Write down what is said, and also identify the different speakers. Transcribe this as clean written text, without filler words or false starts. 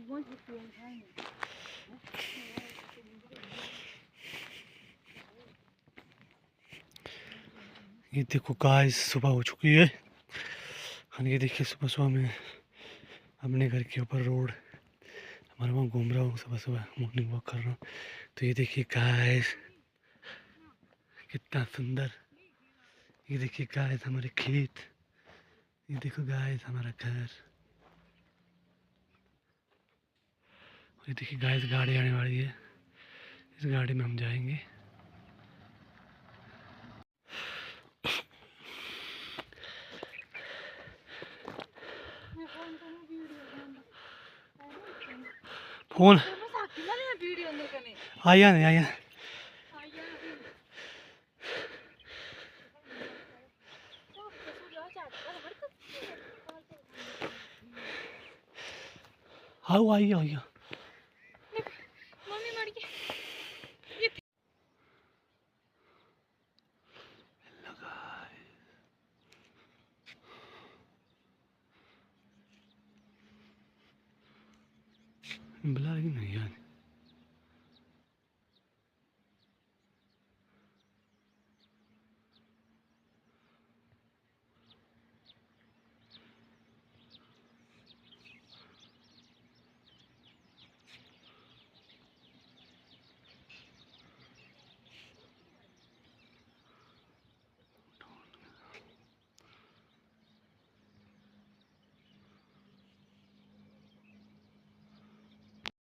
Speaker 1: ये देखो गाइस सुबह हो चुकी है और ये देखिए सुबह सुबह मैं अपने घर के ऊपर रोड हमारे वहाँ घूम रहा हूँ, सुबह सुबह मॉर्निंग वॉक कर रहा हूँ। तो ये देखिए गाइस कितना सुंदर, ये देखिए गाइस हमारे खेत, ये देखो गाइस हमारा घर, ये देखिए गाइस गाड़ी आने वाली है, इस गाड़ी में हम जाएंगे। फोन आया नहीं आया आओ आइए आइए बुला रही नहीं यार।